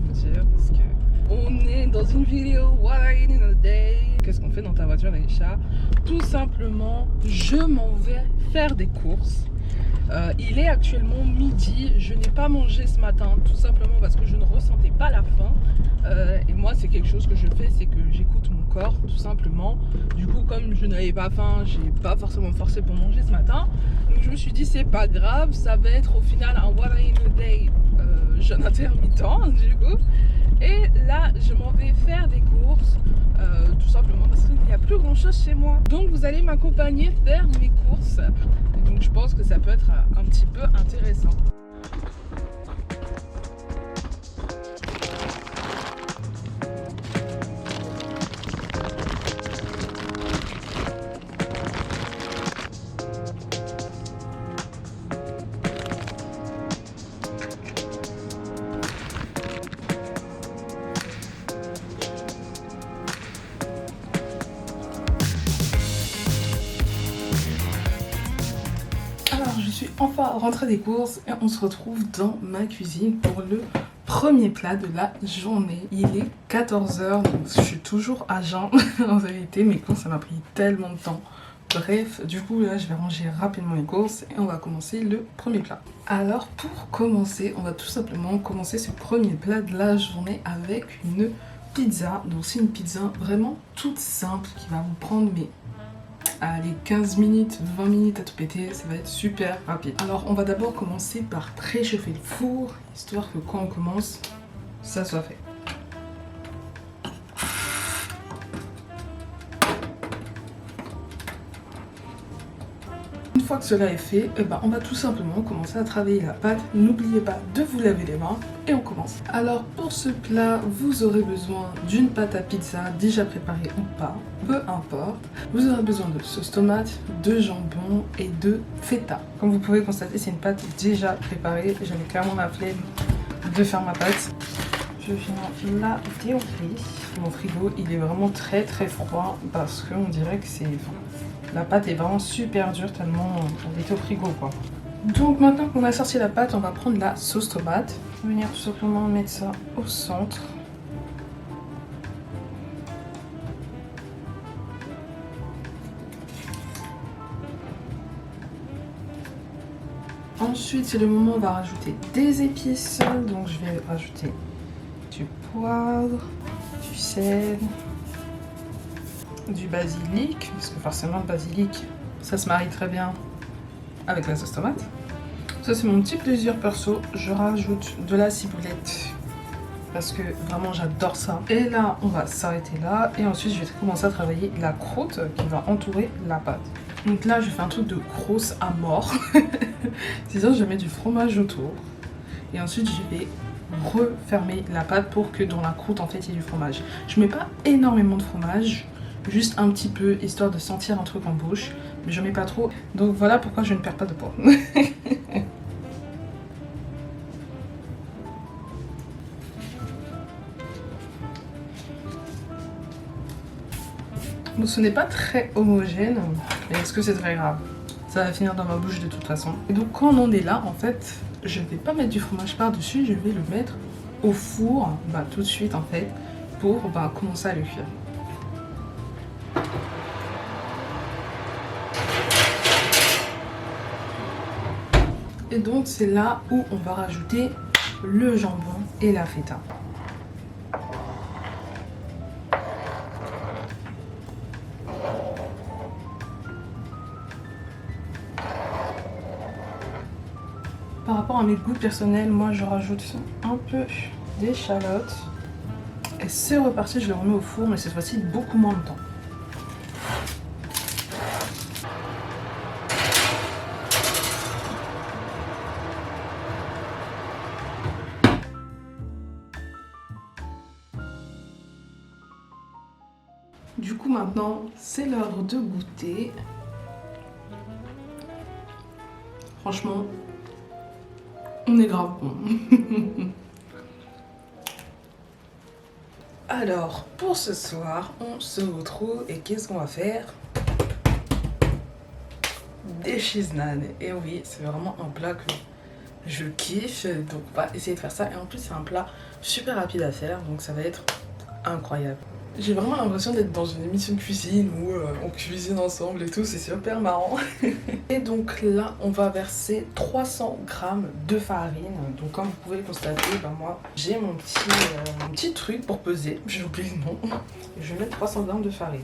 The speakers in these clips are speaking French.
vous dire, parce que on est dans une vidéo What I Eat in a Day. Qu'est-ce qu'on fait dans ta voiture, Aïcha? Tout simplement, je m'en vais faire des courses. Il est actuellement midi, je n'ai pas mangé ce matin, tout simplement parce que je ne ressentais pas la faim. Et moi, c'est quelque chose que je fais, c'est que j'écoute mon corps, tout simplement. Du coup, comme je n'avais pas faim, j'ai pas forcément forcé pour manger ce matin. Donc je me suis dit, c'est pas grave, ça va être au final un What I Eat in a Day jeûne intermittent, du coup. Et là, je m'en vais faire des courses, tout simplement parce qu'il n'y a plus grand chose chez moi. Donc vous allez m'accompagner faire mes courses. Et donc je pense que ça peut être un petit peu intéressant. Je suis enfin rentrée des courses et on se retrouve dans ma cuisine pour le premier plat de la journée. Il est 14h, donc je suis toujours à jeun en vérité. Mes courses, ça m'a pris tellement de temps. Bref, du coup là je vais ranger rapidement les courses et on va commencer le premier plat. Alors pour commencer, on va tout simplement commencer ce premier plat de la journée avec une pizza. Donc c'est une pizza vraiment toute simple qui va vous prendre allez, 15 minutes, 20 minutes à tout péter, ça va être super rapide. Alors on va d'abord commencer par préchauffer le four, histoire que quand on commence, ça soit fait. Une fois que cela est fait, on va tout simplement commencer à travailler la pâte. N'oubliez pas de vous laver les mains et on commence. Alors pour ce plat, vous aurez besoin d'une pâte à pizza déjà préparée ou pas, peu importe. Vous aurez besoin de sauce tomate, de jambon et de feta. Comme vous pouvez constater, c'est une pâte déjà préparée. J'avais clairement la flemme de faire ma pâte. Je viens la déouvrir. Mon frigo, il est vraiment très froid parce qu'on dirait que c'est... La pâte est vraiment super dure tellement elle était au frigo quoi. Donc maintenant qu'on a sorti la pâte, on va prendre la sauce tomate. On va venir tout simplement mettre ça au centre. Ensuite c'est le moment où on va rajouter des épices. Donc je vais rajouter du poivre, du sel, du basilic, parce que forcément le basilic ça se marie très bien avec la sauce tomate. Ça c'est mon petit plaisir perso, je rajoute de la ciboulette parce que vraiment j'adore ça. Et là on va s'arrêter là et ensuite je vais commencer à travailler la croûte qui va entourer la pâte. Donc là je fais un truc de croûte à mort. C'est-à-dire je mets du fromage autour et ensuite je vais refermer la pâte pour que dans la croûte en fait il y ait du fromage. Je mets pas énormément de fromage, juste un petit peu histoire de sentir un truc en bouche, mais je mets pas trop. Donc voilà pourquoi je ne perds pas de poids. Bon, ce n'est pas très homogène, mais est-ce que c'est très grave? Ça va finir dans ma bouche de toute façon. Et donc quand on est là, en fait, je ne vais pas mettre du fromage par-dessus, je vais le mettre au four, tout de suite en fait, pour commencer à le cuire. Et donc c'est là où on va rajouter le jambon et la feta. Par rapport à mes goûts personnels, moi je rajoute un peu d'échalote. Et c'est reparti, je le remets au four, mais cette fois-ci beaucoup moins de temps. Du coup maintenant c'est l'heure de goûter. Franchement, on est grave bon. Alors pour ce soir on se retrouve et qu'est-ce qu'on va faire? Des cheese naan. Et oui, c'est vraiment un plat que Je kiffe, donc on va essayer de faire ça. Et en plus, c'est un plat super rapide à faire, donc ça va être incroyable. J'ai vraiment l'impression d'être dans une émission de cuisine où on cuisine ensemble et tout, c'est super marrant. Et donc là, on va verser 300 grammes de farine. Donc comme vous pouvez le constater, ben moi j'ai mon petit truc pour peser, j'ai oublié le nom. Je vais mettre 300 grammes de farine.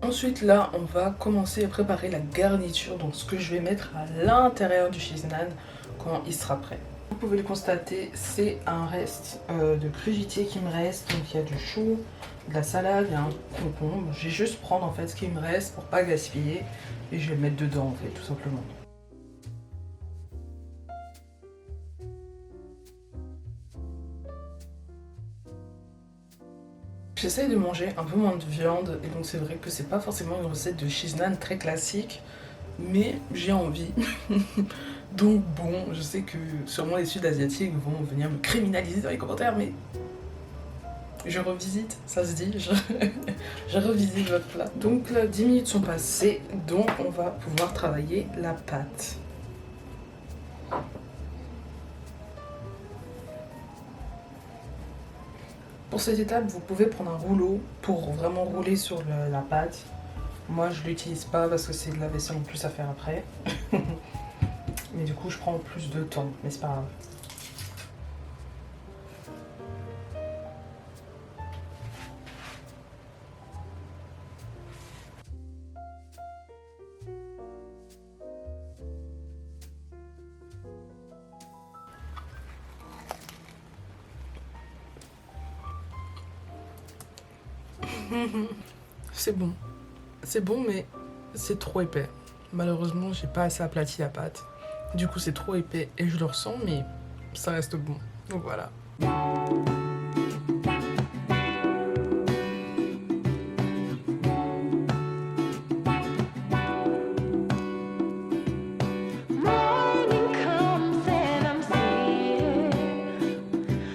Ensuite là, on va commencer à préparer la garniture, donc ce que je vais mettre à l'intérieur du cheese naan quand il sera prêt. Vous pouvez le constater, c'est un reste de crudité qui me reste. Donc il y a du chou, de la salade, il y a un concombre. Je vais juste prendre en fait ce qui me reste pour pas gaspiller et je vais le mettre dedans en fait, tout simplement. J'essaye de manger un peu moins de viande et donc c'est vrai que c'est pas forcément une recette de cheese naan très classique, mais j'ai envie. Donc bon, je sais que sûrement les Sud-Asiatiques vont venir me criminaliser dans les commentaires, mais je revisite, ça se dit, je revisite votre plat. Donc là, 10 minutes sont passées, donc on va pouvoir travailler la pâte. Pour cette étape, vous pouvez prendre un rouleau pour vraiment rouler sur la pâte. Moi, je l'utilise pas parce que c'est de la vaisselle en plus à faire après. Mais du coup, je prends plus de temps, mais c'est pas grave. C'est bon. C'est bon, mais c'est trop épais. Malheureusement, j'ai pas assez aplati la pâte. Du coup, c'est trop épais et je le ressens, mais ça reste bon. Donc voilà.